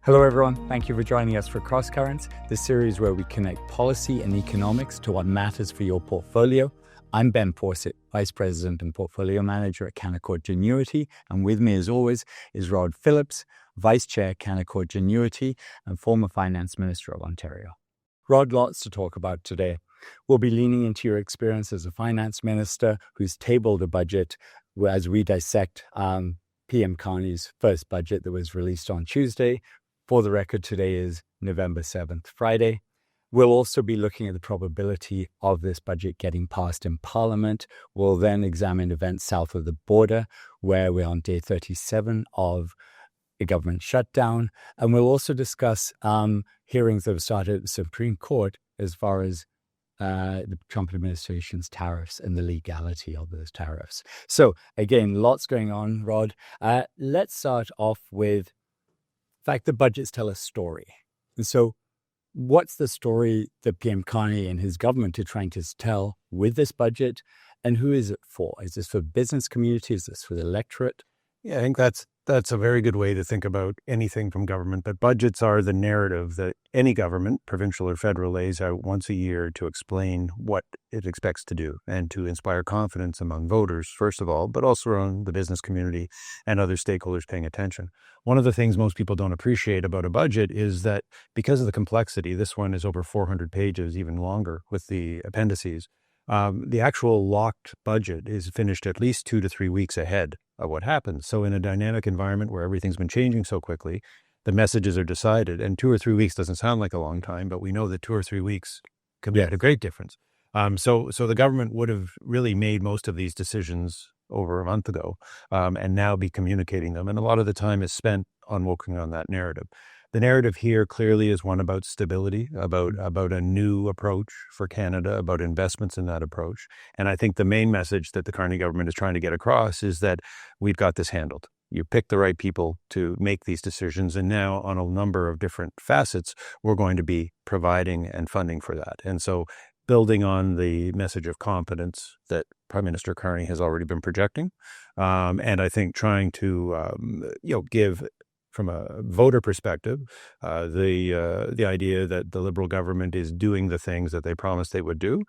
Hello, everyone. Thank you for joining us for Cross Currents, the series where we connect policy and economics to what matters for your portfolio. I'm Ben Fawcett, Vice President and Portfolio Manager at Canaccord Genuity, and with me, as always, is Rod Phillips, Vice Chair, Canaccord Genuity, and former Finance Minister of Ontario. Rod, lots to talk about today. We'll be leaning into your experience as a finance minister who's tabled a budget as we dissect PM Carney's first budget that was released on Tuesday. For the record, today is November 7th, Friday. We'll also be looking at the probability of this budget getting passed in Parliament. We'll then examine events south of the border, where we're on day 37 of a government shutdown. And we'll also discuss hearings that have started at the Supreme Court as far as the Trump administration's tariffs and the legality of those tariffs. So again, lots going on, Rod. Let's start off with the fact that budgets tell a story. And so what's the story that PM Carney and his government are trying to tell with this budget? And who is it for? Is this for business community? Is this for the electorate? Yeah, I think that's a very good way to think about anything from government. But budgets are the narrative that any government, provincial or federal, lays out once a year to explain what it expects to do and to inspire confidence among voters, first of all, but also around the business community and other stakeholders paying attention. One of the things most people don't appreciate about a budget is that because of the complexity, this one is over 400 pages, even longer with the appendices. The actual locked budget is finished at least 2 to 3 weeks ahead of what happens. So in a dynamic environment where everything's been changing so quickly, the messages are decided. And 2 or 3 weeks doesn't sound like a long time, but we know that 2 or 3 weeks can make a great difference. So the government would have really made most of these decisions over a month ago, and now be communicating them. And a lot of the time is spent on working on that narrative. The narrative here clearly is one about stability, about a new approach for Canada, about investments in that approach. And I think the main message that the Carney government is trying to get across is that we've got this handled. You pick the right people to make these decisions. And now on a number of different facets, we're going to be providing and funding for that. And so building on the message of confidence that Prime Minister Carney has already been projecting. And I think trying to, give, from a voter perspective, the idea that the Liberal government is doing the things that they promised they would do.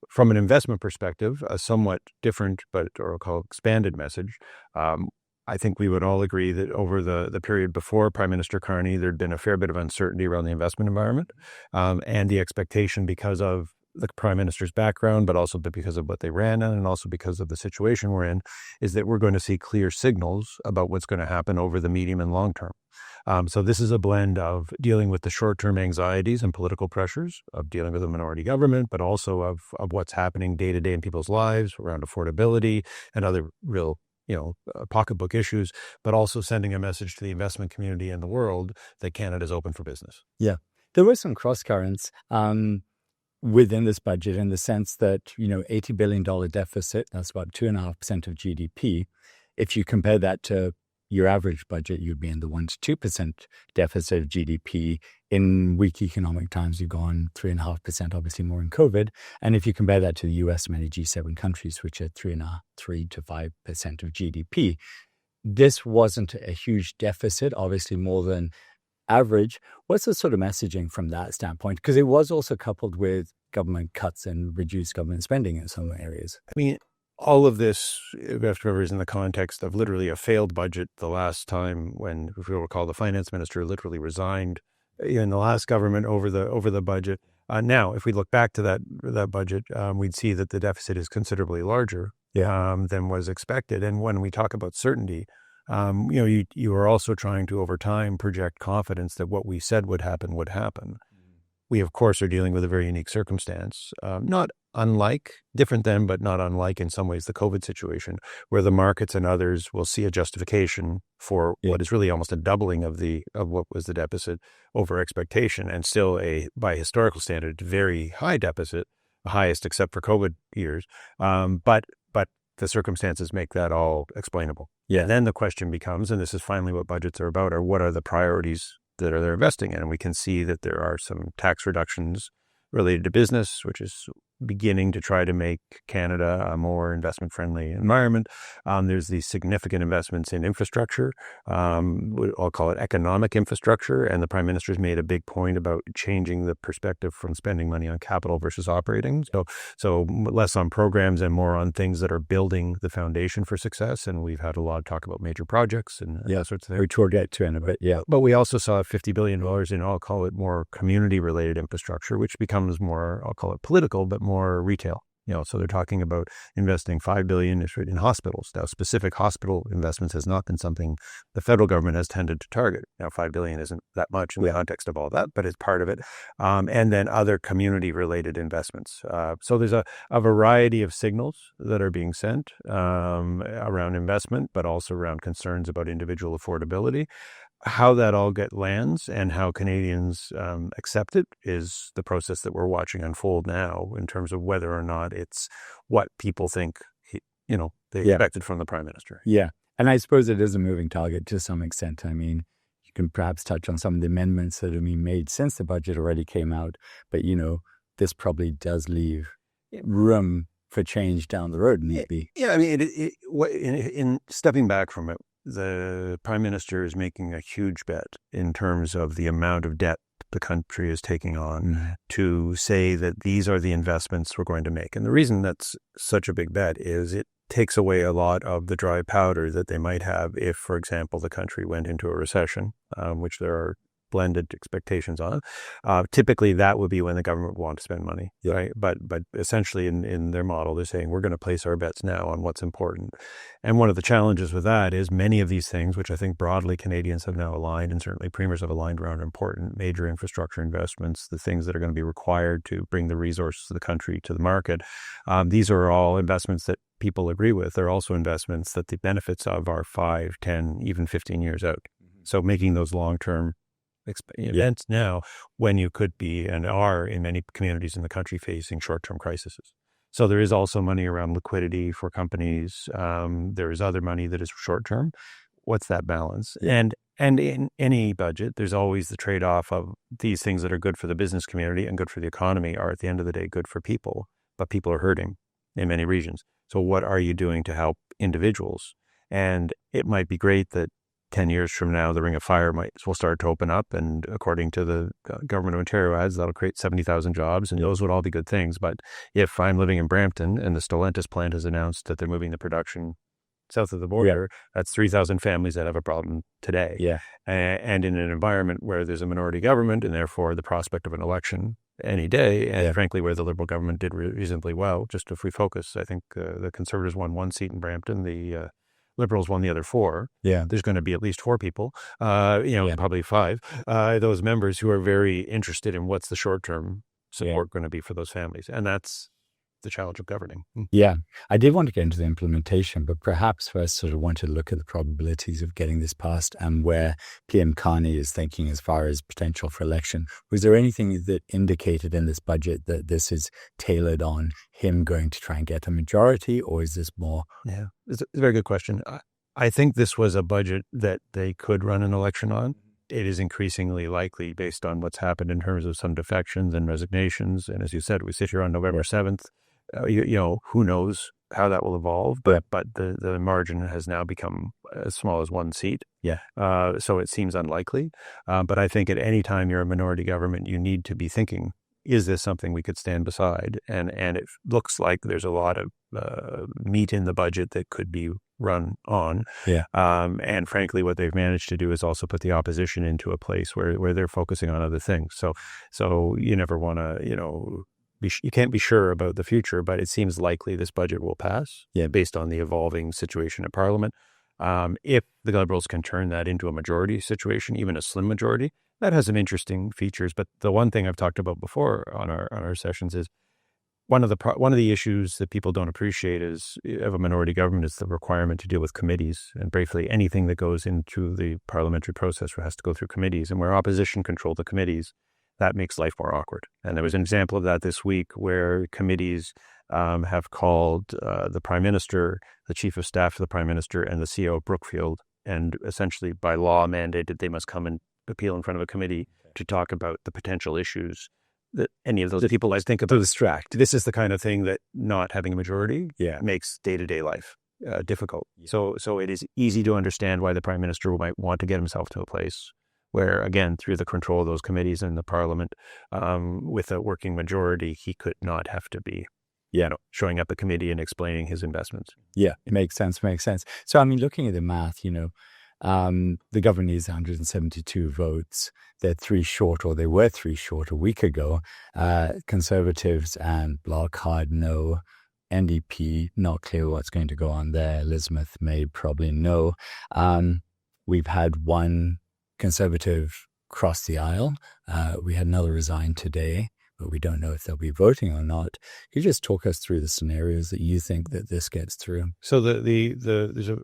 From an investment perspective, a somewhat different, or I'll call expanded message. I think we would all agree that over the period before Prime Minister Carney, there'd been a fair bit of uncertainty around the investment environment, and the expectation because of the Prime Minister's background, but also because of what they ran on and also because of the situation we're in, is that we're going to see clear signals about what's going to happen over the medium and long term. So this is a blend of dealing with the short-term anxieties and political pressures of dealing with a minority government, but also of what's happening day to day in people's lives around affordability and other real pocketbook issues, but also sending a message to the investment community and the world that Canada is open for business. Yeah. There were some cross currents within this budget in the sense that, $80 billion deficit, that's about 2.5% of GDP. If you compare that to your average budget, you'd be in the 1 to 2% deficit of GDP. In weak economic times, you've gone 3.5%, obviously more in COVID. And if you compare that to the US and many G7 countries, which are 3 to 5% of GDP, this wasn't a huge deficit, obviously more than average. What's the sort of messaging from that standpoint? Because it was also coupled with government cuts and reduced government spending in some areas. I mean, all of this, if you remember, is in the context of literally a failed budget the last time when, if you recall, the finance minister literally resigned in the last government over the budget. Now, if we look back to that budget, we'd see that the deficit is considerably larger than was expected. And when we talk about certainty, you are also trying to, over time, project confidence that what we said would happen would happen. We, of course, are dealing with a very unique circumstance, not unlike, different than, but not unlike in some ways the COVID situation, where the markets and others will see a justification for what is really almost a doubling of what was the deficit over expectation, and still by historical standard, very high deficit, the highest except for COVID years. But the circumstances make that all explainable. Yeah. And then the question becomes, and this is finally what budgets are about, are what are the priorities that they're investing in? And we can see that there are some tax reductions related to business, which is beginning to try to make Canada a more investment-friendly environment. There's these significant investments in infrastructure. I'll call it economic infrastructure. And the Prime Minister's made a big point about changing the perspective from spending money on capital versus operating. So less on programs and more on things that are building the foundation for success. And we've had a lot of talk about major projects and that sorts of things. Which we'll get to in a bit, yeah. But we also saw $50 billion in, I'll call it more community-related infrastructure, which becomes more, I'll call it political, but more retail. So they're talking about investing $5 billion in hospitals. Now, specific hospital investments has not been something the federal government has tended to target. Now, $5 billion isn't that much in the context of all that, but it's part of it. And then other community-related investments. So there's a variety of signals that are being sent around investment, but also around concerns about individual affordability. How that all lands and how Canadians accept it is the process that we're watching unfold now in terms of whether or not it's what people think, they expected from the Prime Minister. Yeah. And I suppose it is a moving target to some extent. I mean, you can perhaps touch on some of the amendments that have been made since the budget already came out. But, this probably does leave room for change down the road, maybe. Yeah. I mean, in stepping back from it, the Prime Minister is making a huge bet in terms of the amount of debt the country is taking on to say that these are the investments we're going to make. And the reason that's such a big bet is it takes away a lot of the dry powder that they might have if, for example, the country went into a recession, which there are blended expectations on. Typically, that would be when the government would want to spend money, right? But essentially, in their model, they're saying we're going to place our bets now on what's important. And one of the challenges with that is many of these things, which I think broadly Canadians have now aligned, and certainly premiers have aligned around important major infrastructure investments, the things that are going to be required to bring the resources of the country to the market. These are all investments that people agree with. They're also investments that the benefits of are 5, 10, even 15 years out. So making those long-term events now when you could be and are in many communities in the country facing short-term crises. So there is also money around liquidity for companies. There is other money that is short-term. What's that balance? And in any budget, there's always the trade-off of these things that are good for the business community and good for the economy are at the end of the day good for people, but people are hurting in many regions. So what are you doing to help individuals? And it might be great that 10 years from now, the Ring of Fire will start to open up. And according to the Government of Ontario ads, that'll create 70,000 jobs. And those would all be good things. But if I'm living in Brampton and the Stellantis plant has announced that they're moving the production south of the border, that's 3,000 families that have a problem today. Yeah. And in an environment where there's a minority government and therefore the prospect of an election any day, and frankly, where the Liberal government did reasonably well, just if we focus, I think the Conservatives won 1 seat in Brampton, the Liberals won the other 4. Yeah. There's going to be at least 4 people, probably 5, those members who are very interested in what's the short-term support going to be for those families. And that's the challenge of governing. Yeah. I did want to get into the implementation, but perhaps first sort of want to look at the probabilities of getting this passed and where PM Carney is thinking as far as potential for election. Was there anything that indicated in this budget that this is tailored on him going to try and get a majority, or is this more? Yeah, it's a very good question. I think this was a budget that they could run an election on. It is increasingly likely based on what's happened in terms of some defections and resignations. And as you said, we sit here on November 7th. Who knows how that will evolve, but the margin has now become as small as 1 seat. Yeah. So it seems unlikely. But I think at any time you're a minority government, you need to be thinking, is this something we could stand beside? And it looks like there's a lot of meat in the budget that could be run on. Yeah. And frankly, what they've managed to do is also put the opposition into a place where they're focusing on other things. So you never want to, you can't be sure about the future, but it seems likely this budget will pass based on the evolving situation at Parliament. If the Liberals can turn that into a majority situation, even a slim majority, that has some interesting features. But the one thing I've talked about before on our sessions is one of the issues that people don't appreciate is of a minority government is the requirement to deal with committees. And briefly, anything that goes into the parliamentary process has to go through committees. And where opposition control the committees, that makes life more awkward. And there was an example of that this week where committees have called the Prime Minister, the Chief of Staff of the Prime Minister, and the CEO of Brookfield, and essentially by law mandated they must come and appeal in front of a committee to talk about the potential issues that any of those people I think about distract. This is the kind of thing that not having a majority makes day-to-day life difficult. So it is easy to understand why the Prime Minister might want to get himself to a place where, again, through the control of those committees in the Parliament, with a working majority, he could not have to be showing up at committee and explaining his investments. Yeah, it makes sense. So, I mean, looking at the math, the government needs 172 votes. They're 3 short, or they were 3 short a week ago. Conservatives and Bloc hard no. NDP, not clear what's going to go on there. Elizabeth May, probably no. We've had one Conservative cross the aisle. We had another resign today, but we don't know if they'll be voting or not. Could you just talk us through the scenarios that you think that this gets through? So there's a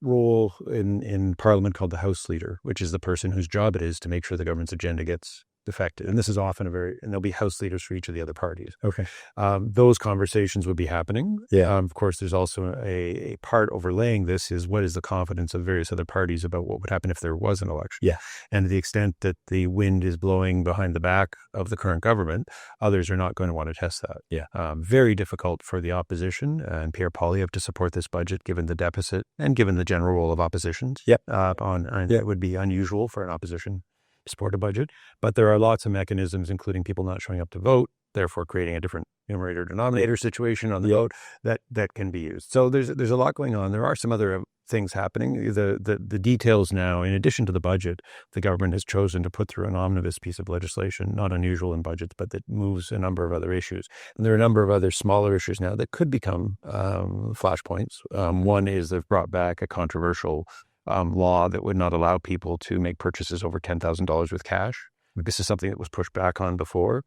role in Parliament called the House Leader, which is the person whose job it is to make sure the government's agenda gets affected. And this is often and there'll be House Leaders for each of the other parties. Okay. Those conversations would be happening. Yeah. Of course, there's also a part overlaying this is what is the confidence of various other parties about what would happen if there was an election. Yeah. And to the extent that the wind is blowing behind the back of the current government, others are not going to want to test that. Yeah. Very difficult for the opposition and Pierre Poilievre to support this budget, given the deficit and given the general role of oppositions. Yep. It would be unusual for an opposition support a budget, but there are lots of mechanisms, including people not showing up to vote, therefore creating a different numerator denominator situation on the vote that can be used. So there's a lot going on. There are some other things happening. The details now, in addition to the budget, the government has chosen to put through an omnibus piece of legislation, not unusual in budgets, but that moves a number of other issues. And there are a number of other smaller issues now that could become flashpoints. One is they've brought back a controversial law that would not allow people to make purchases over $10,000 with cash. This is something that was pushed back on before.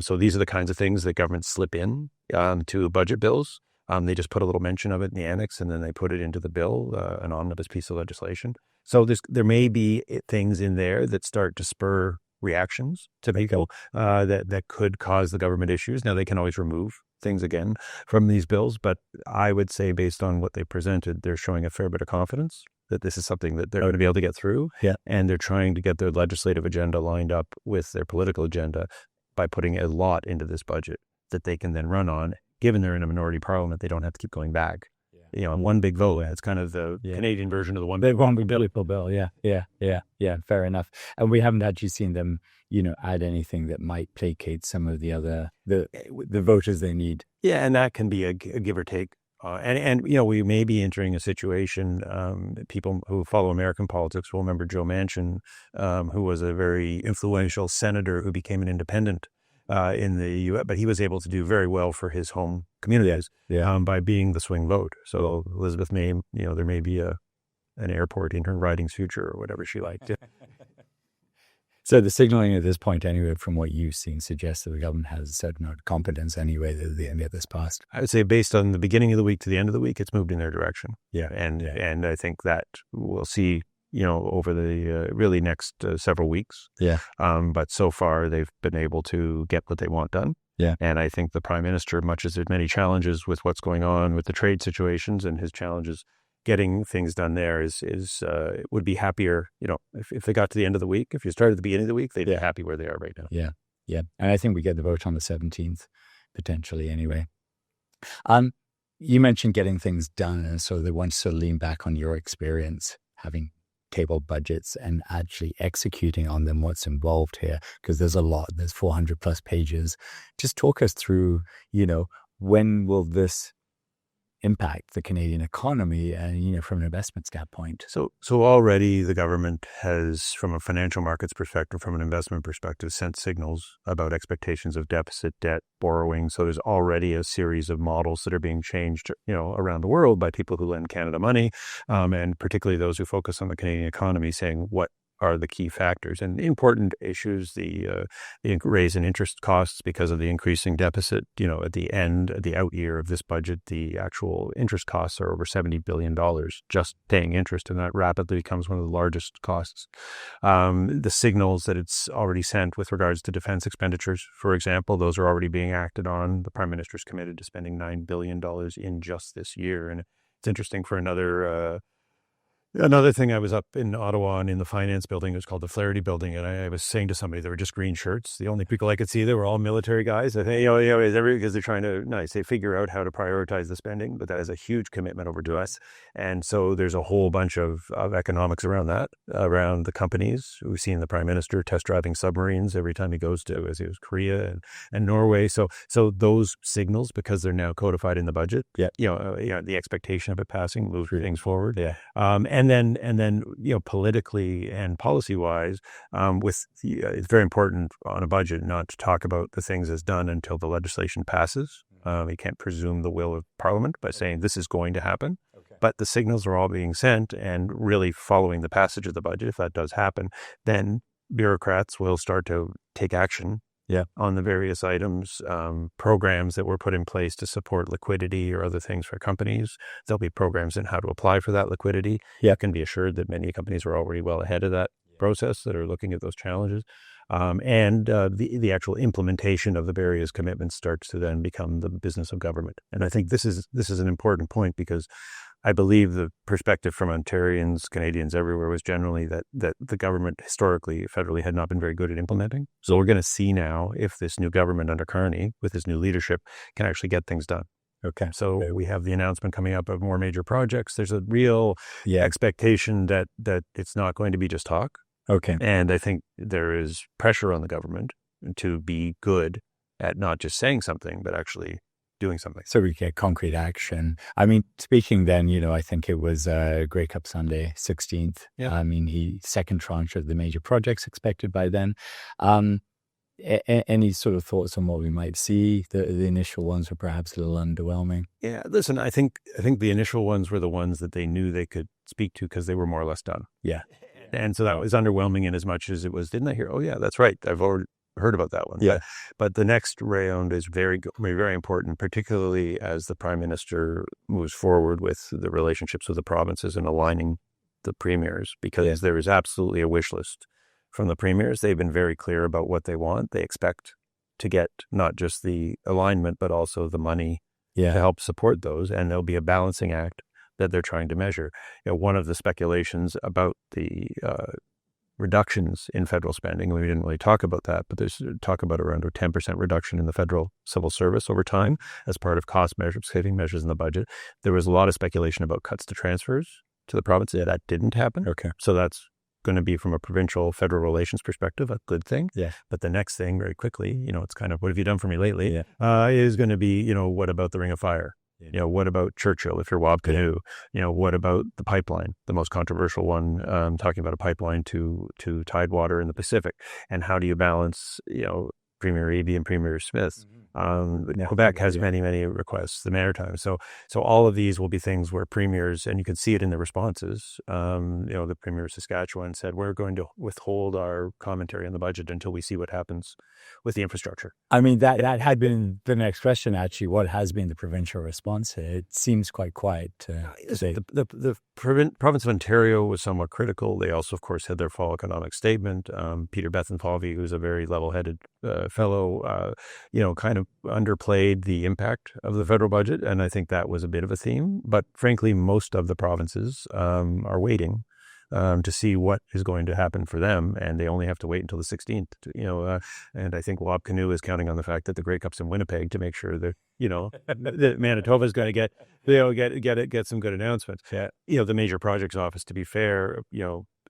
So these are the kinds of things that governments slip in to budget bills. They just put a little mention of it in the annex, and then they put it into the bill, an omnibus piece of legislation. So there may be things in there that start to spur reactions to people that could cause the government issues. Now, they can always remove things again from these bills, but I would say based on what they presented, they're showing a fair bit of confidence that this is something that they're going to be able to get through. Yeah. And they're trying to get their legislative agenda lined up with their political agenda by putting a lot into this budget that they can then run on. Given they're in a minority parliament, they don't have to keep going back. One big vote. It's kind of the Canadian version of the one big bill. Yeah. Fair enough. And we haven't actually seen them, add anything that might placate some of the other the voters they need. Yeah, and that can be a give or take. And we may be entering a situation, people who follow American politics will remember Joe Manchin, who was a very influential senator who became an independent in the U.S., but he was able to do very well for his home communities by being the swing vote. So Elizabeth May, there may be an airport in her riding's future or whatever she liked. So the signaling at this point, anyway, from what you've seen, suggests that the government has a certain amount of competence anyway that they get this passed. I would say based on the beginning of the week to the end of the week, it's moved in their direction. Yeah. And I think that we'll see, over the really next several weeks. Yeah. But so far they've been able to get what they want done. Yeah. And I think the Prime Minister, much as there's many challenges with what's going on with the trade situations and his challenges getting things done there would be happier, if they got to the end of the week. If you started at the beginning of the week, they'd be happy where they are right now. Yeah. Yeah. And I think we get the vote on the 17th, potentially anyway. You mentioned getting things done, and so they want to sort of lean back on your experience, having tabled budgets and actually executing on them, what's involved here, because there's a lot, there's 400 plus pages. Just talk us through, when will this impact the Canadian economy and, from an investment standpoint? So already the government has, from a financial markets perspective, from an investment perspective, sent signals about expectations of deficit, debt, borrowing. So there's already a series of models that are being changed, around the world by people who lend Canada money, and particularly those who focus on the Canadian economy, saying what are the key factors and important issues, the raise in interest costs because of the increasing deficit. At the out year of this budget, the actual interest costs are over $70 billion just paying interest, and that rapidly becomes one of the largest costs. The signals that it's already sent with regards to defense expenditures, for example, those are already being acted on. The Prime Minister's committed to spending $9 billion in just this year. And it's interesting for another Another thing, I was up in Ottawa and in the finance building, it was called the Flaherty building. And I was saying to somebody, they were just green shirts. The only people I could see, they were all military guys. I think, because they're trying to, they figure out how to prioritize the spending, but that is a huge commitment over to us. And so there's a whole bunch of economics around that, around the companies. We've seen the Prime Minister test driving submarines every time he goes to, as he was Korea and Norway. So those signals, because they're now codified in the budget, the expectation of it passing moves things forward. Yeah. And then, politically and policy wise, it's very important on a budget not to talk about the things as done until the legislation passes. You can't presume the will of Parliament by saying this is going to happen. Okay. But the signals are all being sent, and really following the passage of the budget, if that does happen, then bureaucrats will start to take action on the various items, programs that were put in place to support liquidity or other things for companies. There'll be programs in how to apply for that liquidity. You can be assured that many companies are already well ahead of that process that are looking at those challenges. And the actual implementation of the various commitments starts to then become the business of government. And I think this is an important point, because I believe the perspective from Ontarians, Canadians everywhere, was generally that the government historically, federally, had not been very good at implementing. So we're going to see now if this new government under Carney, with his new leadership, can actually get things done. Okay. So we have the announcement coming up of more major projects. There's a real expectation that it's not going to be just talk. Okay. And I think there is pressure on the government to be good at not just saying something, but actually doing something. So we get concrete action. I mean, speaking then, I think it was Grey Cup Sunday, 16th. Yeah. I mean, second tranche of the major projects expected by then. Any sort of thoughts on what we might see? The initial ones were perhaps a little underwhelming. Yeah, listen, I think the initial ones were the ones that they knew they could speak to because they were more or less done. Yeah. And so that was underwhelming in as much as it was, didn't I hear? Oh, yeah, that's right. I've already heard about that one. Yeah. But the next round is very, very important, particularly as the Prime Minister moves forward with the relationships with the provinces and aligning the premiers, because there is absolutely a wish list from the premiers. They've been very clear about what they want. They expect to get not just the alignment, but also the money to help support those. And there'll be a balancing act that they're trying to measure. One of the speculations about the reductions in federal spending, we didn't really talk about that, but there's talk about around a 10% reduction in the federal civil service over time as part of cost measures, saving measures in the budget. There was a lot of speculation about cuts to transfers to the province. That didn't happen. Okay. So that's going to be, from a provincial federal relations perspective, a good thing. Yeah. But the next thing, very quickly, it's kind of, what have you done for me lately? Is going to be, what about the Ring of Fire? What about Churchill if you're Wab Canoe? What about the pipeline, the most controversial one, talking about a pipeline to Tidewater in the Pacific? And how do you balance, Premier Eby and Premier Smith? Quebec has many, many requests, the Maritime. So all of these will be things where premiers, and you can see it in the responses. The Premier of Saskatchewan said, we're going to withhold our commentary on the budget until we see what happens with the infrastructure. I mean, that had been the next question, actually. What has been the provincial response? It seems quite quiet. The province of Ontario was somewhat critical. They also, of course, had their fall economic statement. Peter Bethenfalvey, who's a very level-headed fellow, kind of underplayed the impact of the federal budget. And I think that was a bit of a theme. But frankly, most of the provinces are waiting to see what is going to happen for them. And they only have to wait until the 16th, and I think Wab Canoe is counting on the fact that the Grey Cup's in Winnipeg to make sure that, that Manitoba's going to get some good announcements. Yeah. The Major Projects Office, to be fair,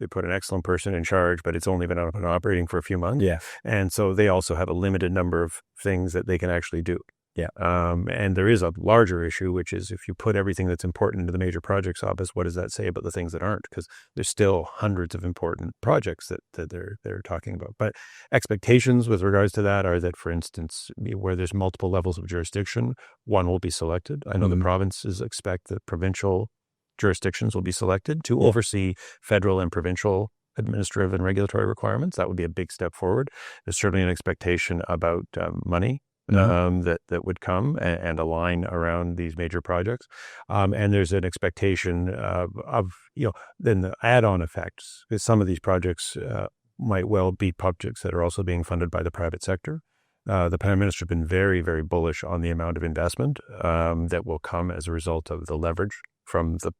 they put an excellent person in charge, but it's only been up and operating for a few months. Yeah. And so they also have a limited number of things that they can actually do. Yeah. And there is a larger issue, which is if you put everything that's important into the Major Projects Office, what does that say about the things that aren't? Because there's still hundreds of important projects that they're talking about. But expectations with regards to that are that, for instance, where there's multiple levels of jurisdiction, one will be selected. I know the provinces expect that provincial jurisdictions will be selected to oversee federal and provincial administrative and regulatory requirements. That would be a big step forward. There's certainly an expectation about money that would come and align around these major projects. And there's an expectation of then the add-on effects, because some of these projects might well be projects that are also being funded by the private sector. The Prime Minister has been very, very bullish on the amount of investment that will come as a result of the leverage from the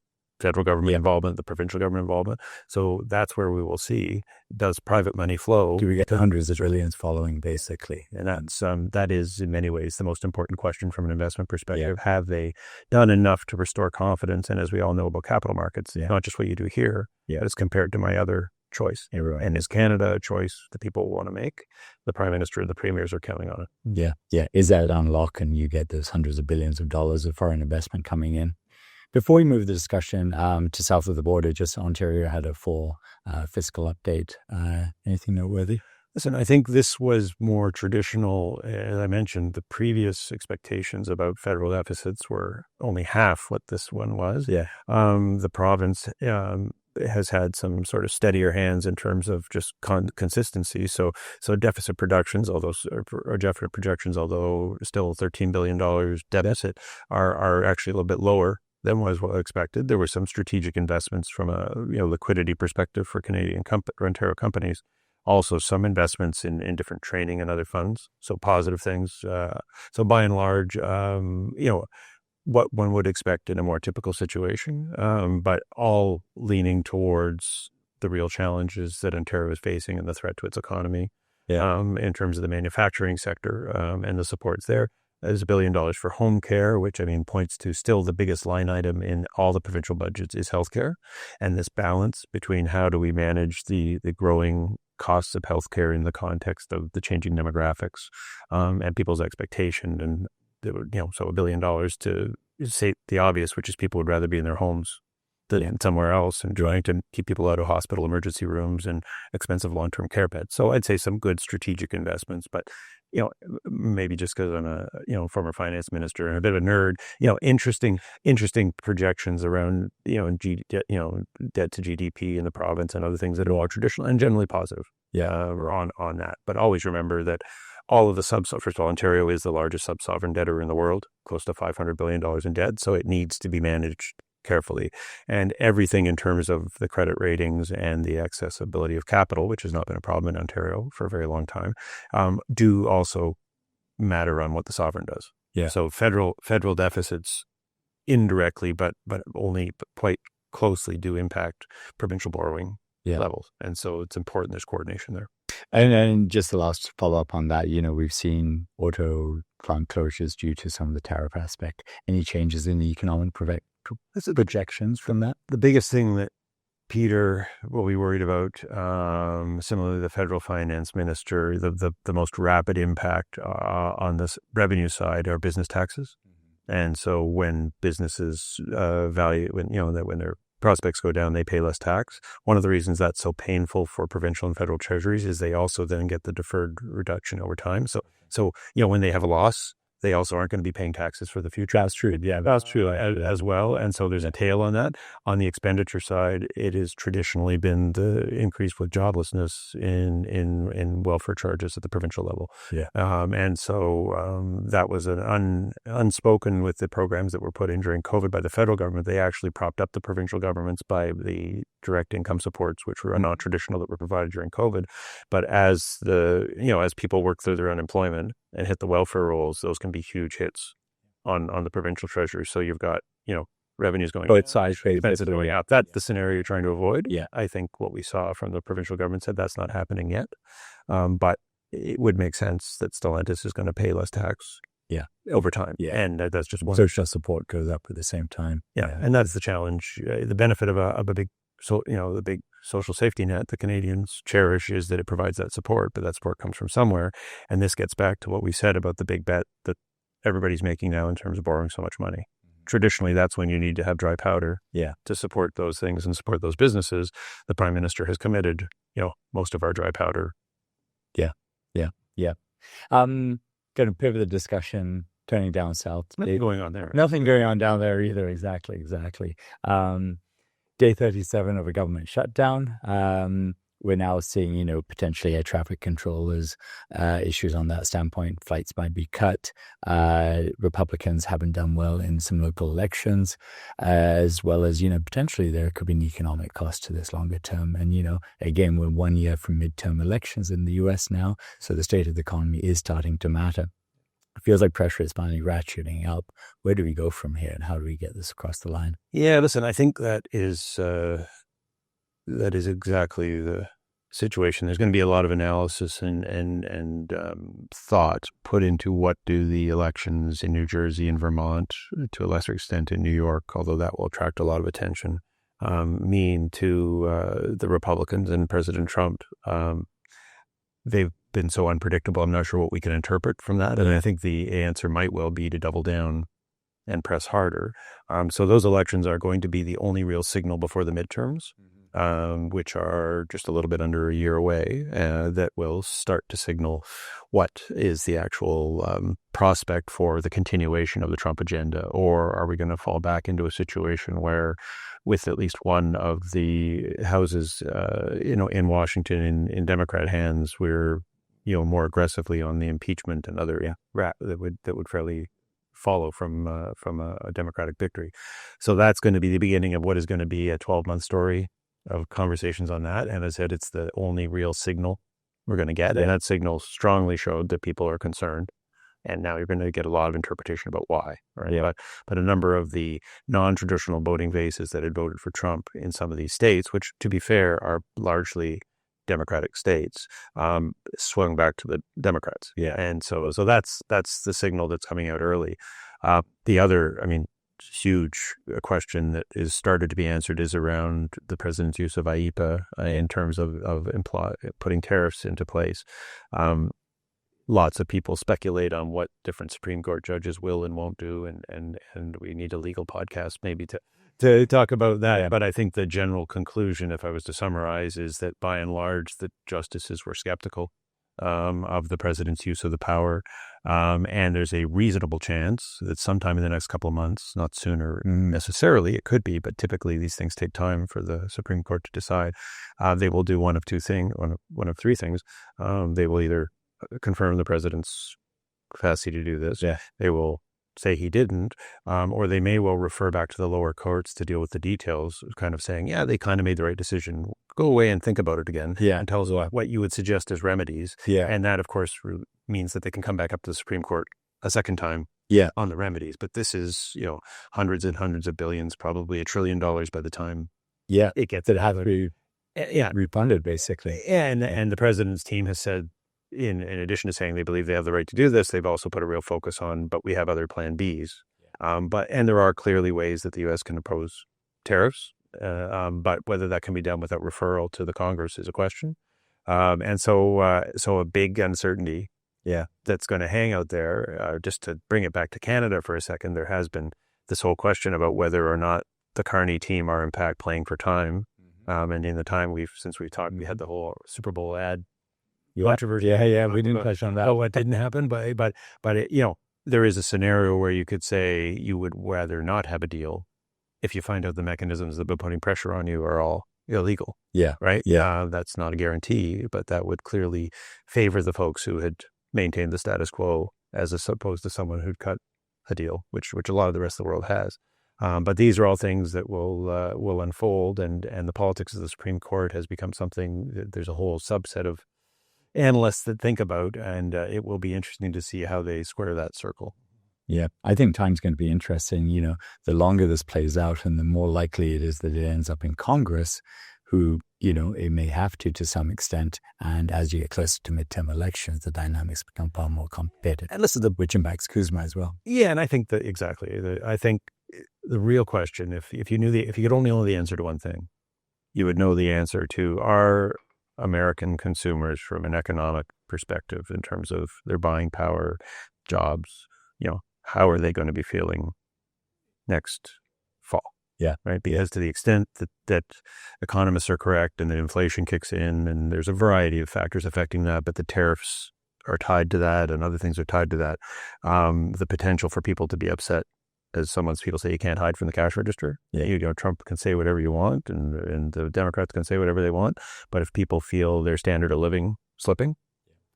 federal government involvement, the provincial government involvement. So that's where we will see, does private money flow? Do we get hundreds of trillions following, basically? And that is in many ways the most important question from an investment perspective. Have they done enough to restore confidence? And as we all know about capital markets, not just what you do here, but it's compared to my other choice. And is Canada a choice that people want to make? The Prime Minister and the Premiers are counting on it. Yeah. Is that unlock and you get those hundreds of billions of dollars of foreign investment coming in? Before we move the discussion to south of the border, just Ontario had a full fiscal update. Anything noteworthy? Listen, I think this was more traditional. As I mentioned, the previous expectations about federal deficits were only half what this one was. The province has had some sort of steadier hands in terms of just consistency. So deficit projections, although still $13 billion deficit, are actually a little bit lower than was well expected. There were some strategic investments from a liquidity perspective for Ontario companies. Also, some investments in different training and other funds. So positive things. So by and large, what one would expect in a more typical situation, but all leaning towards the real challenges that Ontario is facing and the threat to its economy. In terms of the manufacturing sector and the supports there. There's $1 billion for home care, which points to still the biggest line item in all the provincial budgets is healthcare. And this balance between how do we manage the growing costs of healthcare in the context of the changing demographics and people's expectation. And, so $1 billion to say the obvious, which is people would rather be in their homes than somewhere else and trying to keep people out of hospital emergency rooms and expensive long-term care beds. So I'd say some good strategic investments, but maybe just because I'm a former finance minister and a bit of a nerd, interesting projections around debt to GDP in the province and other things that are all traditional and generally positive. On that, but always remember that all of the first of all, Ontario is the largest sub-sovereign debtor in the world, close to $500 billion in debt, so it needs to be managed carefully. And everything in terms of the credit ratings and the accessibility of capital, which has not been a problem in Ontario for a very long time, do also matter on what the sovereign does. So federal deficits indirectly, but only quite closely do impact provincial borrowing levels. And so it's important there's coordination there. And just the last follow-up on that, we've seen auto plant closures due to some of the tariff aspect. Any changes in the economic projections from that? The biggest thing that Peter will be worried about, similarly the federal finance minister, the most rapid impact on this revenue side are business taxes. And so when businesses when their prospects go down, they pay less tax. One of the reasons that's so painful for provincial and federal treasuries is they also then get the deferred reduction over time. So when they have a loss, they also aren't going to be paying taxes for the future. That's true. Yeah, that's true as well. And so there's a tail on that. On the expenditure side, it has traditionally been the increase with joblessness in welfare charges at the provincial level. And so that was an unspoken with the programs that were put in during COVID by the federal government. They actually propped up the provincial governments by the direct income supports, which were non-traditional that were provided during COVID. But as as people work through their unemployment and hit the welfare rolls, those can be huge hits on the provincial treasury. So you've got, revenues going both sides, expenses going out. That's the scenario you're trying to avoid. Yeah. I think what we saw from the provincial government said that's not happening yet. But it would make sense that Stellantis is going to pay less tax over time. And that's just one. Social support goes up at the same time. And that's the challenge. The benefit of a big, the big social safety net the Canadians cherish is that it provides that support, but that support comes from somewhere. And this gets back to what we said about the big bet that everybody's making now in terms of borrowing so much money. Traditionally, that's when you need to have dry powder to support those things and support those businesses. The Prime Minister has committed, most of our dry powder. Going to pivot the discussion, turning down south. Nothing going on there. Nothing going on down there either. Exactly. Day 37 of a government shutdown. We're now seeing, potentially air traffic controllers, issues on that standpoint. Flights might be cut. Republicans haven't done well in some local elections, as well as, potentially there could be an economic cost to this longer term. And, again, we're 1 year from midterm elections in the US now. So the state of the economy is starting to matter. It feels like pressure is finally ratcheting up. Where do we go from here, and how do we get this across the line? Yeah, listen, I think that is exactly the situation. There's going to be a lot of analysis and thought put into what do the elections in New Jersey and Vermont, to a lesser extent in New York, although that will attract a lot of attention, mean to the Republicans and President Trump. They've been so unpredictable. I'm not sure what we can interpret from that. And I think the answer might well be to double down and press harder. So those elections are going to be the only real signal before the midterms, which are just a little bit under a year away, that will start to signal what is the actual prospect for the continuation of the Trump agenda. Or are we going to fall back into a situation where, with at least one of the houses, in Washington in Democrat hands, we're, more aggressively on the impeachment and other that would fairly follow from a Democratic victory. So that's going to be the beginning of what is going to be a 12-month story of conversations on that. And as I said, it's the only real signal we're going to get. And that signal strongly showed that people are concerned. And now you're going to get a lot of interpretation about why, right? Yeah. But a number of the non-traditional voting bases that had voted for Trump in some of these states, which, to be fair, are largely Democratic states, swung back to the Democrats. Yeah. And so that's the signal that's coming out early. The other, huge question that is started to be answered is around the president's use of IEPA in terms of putting tariffs into place. Lots of people speculate on what different Supreme Court judges will and won't do, and we need a legal podcast maybe to talk about that. Yeah. But I think the general conclusion, if I was to summarize, is that by and large, the justices were skeptical of the president's use of the power. And there's a reasonable chance that sometime in the next couple of months, not sooner necessarily, it could be, but typically these things take time for the Supreme Court to decide. They will do one of three things. They will either confirm the president's capacity to do this. Yeah. They will say he didn't, or they may well refer back to the lower courts to deal with the details, kind of saying, yeah, they kind of made the right decision. Go away and think about it again. Yeah. And tell us what you would suggest as remedies. Yeah. And that, of course, means that they can come back up to the Supreme Court a second time. Yeah. On the remedies. But this is, hundreds and hundreds of billions, probably $1 trillion by the time. Yeah. It gets it has to be refunded, basically. And the president's team has said, in addition to saying they believe they have the right to do this, they've also put a real focus on, but we have other plan Bs. And there are clearly ways that the U.S. can impose tariffs, but whether that can be done without referral to the Congress is a question. And so a big uncertainty that's going to hang out there. Just to bring it back to Canada for a second, there has been this whole question about whether or not the Carney team are in fact playing for time. And in the time since we've talked, we had the whole Super Bowl ad controversy. Yeah, we didn't touch on that. What didn't happen, but it, there is a scenario where you could say you would rather not have a deal if you find out the mechanisms that have been putting pressure on you are all illegal. Yeah. Right? Yeah. That's not a guarantee, but that would clearly favor the folks who had maintained the status quo as opposed to someone who'd cut a deal, which a lot of the rest of the world has. But these are all things that will unfold, and the politics of the Supreme Court has become something that there's a whole subset of analysts that think about, and it will be interesting to see how they square that circle. Yeah, I think time's going to be interesting. The longer this plays out and the more likely it is that it ends up in Congress, who, it may have to some extent. And as you get closer to midterm elections, the dynamics become far more complicated. And listen, which impacts Kuzma as well. Yeah, and I think that I think the real question, if you could only know the answer to one thing, you would know the answer to our American consumers from an economic perspective in terms of their buying power, jobs, how are they going to be feeling next fall? Yeah. Right. Because to the extent that economists are correct and that inflation kicks in, and there's a variety of factors affecting that, but the tariffs are tied to that and other things are tied to that, the potential for people to be upset, as people say, you can't hide from the cash register. Yeah. Trump can say whatever you want, and the Democrats can say whatever they want. But if people feel their standard of living slipping,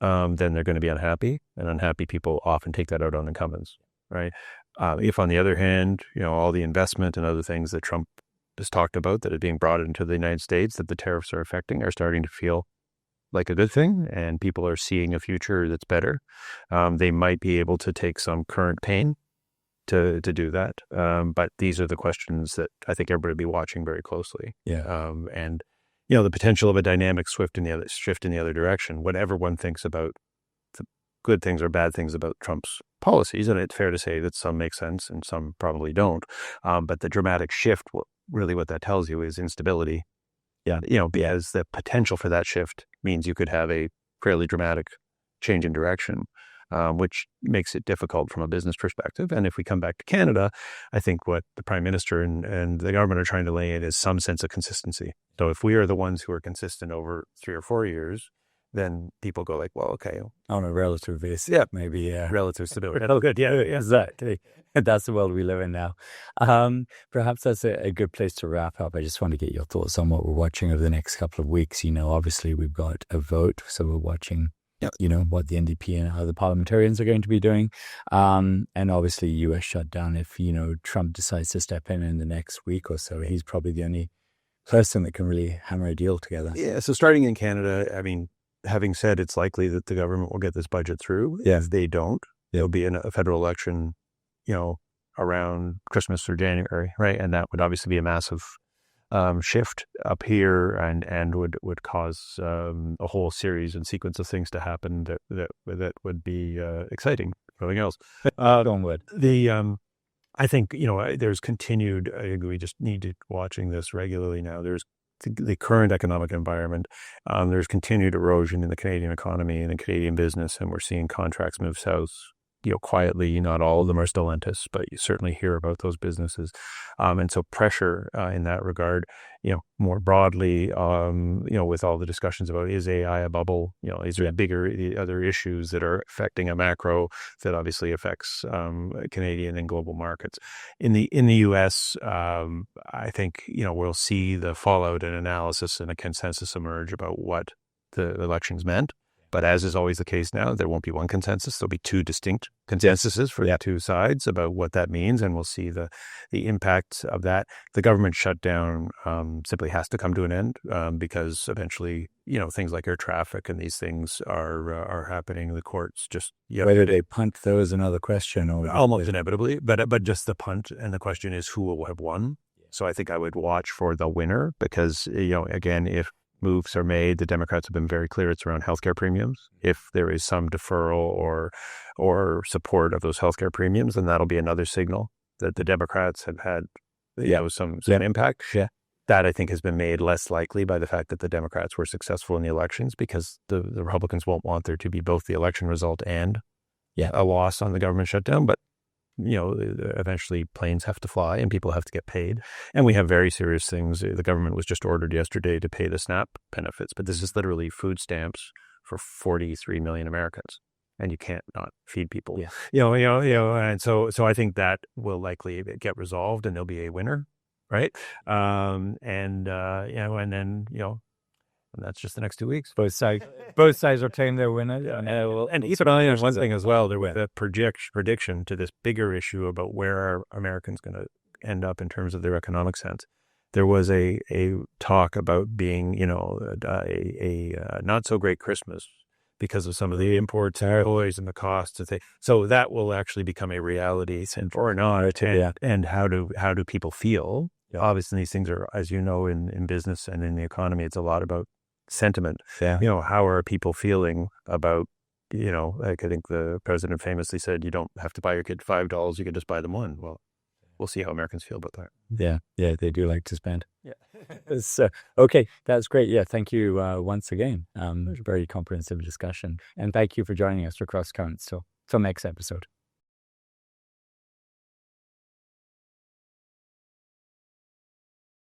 then they're going to be unhappy, and unhappy people often take that out on incumbents, right? If, on the other hand, all the investment and other things that Trump has talked about that are being brought into the United States that the tariffs are affecting are starting to feel like a good thing and people are seeing a future that's better, they might be able to take some current pain to do that. But these are the questions that I think everybody will be watching very closely. And the potential of a dynamic shift in the other direction, whatever one thinks about the good things or bad things about Trump's policies. And it's fair to say that some make sense and some probably don't. But the dramatic shift, really what that tells you is instability. Because the potential for that shift means you could have a fairly dramatic change in direction, which makes it difficult from a business perspective. And if we come back to Canada, I think what the Prime Minister and the government are trying to lay in is some sense of consistency. So if we are the ones who are consistent over 3 or 4 years, then people go like, well, okay. On a relative basis. Maybe. Relative stability. Oh, good. Yeah. Exactly. That's the world we live in now. Perhaps that's a good place to wrap up. I just want to get your thoughts on what we're watching over the next couple of weeks. Obviously we've got a vote, so we're watching what the NDP and how the parliamentarians are going to be doing. And obviously U.S. shutdown. If, Trump decides to step in the next week or so, he's probably the only person that can really hammer a deal together. Yeah. So starting in Canada, having said it's likely that the government will get this budget through. If they don't, there'll be a federal election, around Christmas or January, right? And that would obviously be a massive shift up here and would cause a whole series and sequence of things to happen that would be exciting. Nothing else. Onward. I think there's continued. I think we just need to watching this regularly now. There's the current economic environment. There's continued erosion in the Canadian economy and the Canadian business, and we're seeing contracts move south. Quietly, not all of them are Stellantis, but you certainly hear about those businesses. And so pressure in that regard, more broadly, with all the discussions about is AI a bubble, is there bigger other issues that are affecting a macro that obviously affects Canadian and global markets. In the US, I think, we'll see the fallout and analysis and a consensus emerge about what the elections meant. But as is always the case now, there won't be one consensus. There'll be two distinct consensuses for the two sides about what that means, and we'll see the impact of that. The government shutdown simply has to come to an end because eventually, things like air traffic and these things are happening. The courts just whether they punt those another question, or almost inevitably, but just the punt, and the question is who will have won. So I think I would watch for the winner because again, if moves are made, the Democrats have been very clear it's around healthcare premiums. If there is some deferral or support of those healthcare premiums, then that'll be another signal that the Democrats have had some impact. That I think has been made less likely by the fact that the Democrats were successful in the elections, because the Republicans won't want there to be both the election result and a loss on the government shutdown. But eventually planes have to fly and people have to get paid. And we have very serious things. The government was just ordered yesterday to pay the SNAP benefits, but this is literally food stamps for 43 million Americans. And you can't not feed people. And so I think that will likely get resolved and there'll be a winner, right? And then and that's just the next 2 weeks. Both sides are claiming their winner. And there's one thing as well. There was a prediction to this bigger issue about where are Americans going to end up in terms of their economic sense. There was a talk about being, a not so great Christmas because of some of the import toys and the costs. So that will actually become a reality, or not. And how do people feel? Obviously, these things are, as you know, in business and in the economy, it's a lot about sentiment. How are people feeling about, like I think the president famously said, you don't have to buy your kid $5, you can just buy them one. Well, we'll see how Americans feel about that. Yeah, they do like to spend. So, okay, that's great. Yeah, thank you once again. Very comprehensive discussion. And thank you for joining us for Cross Currents till next episode.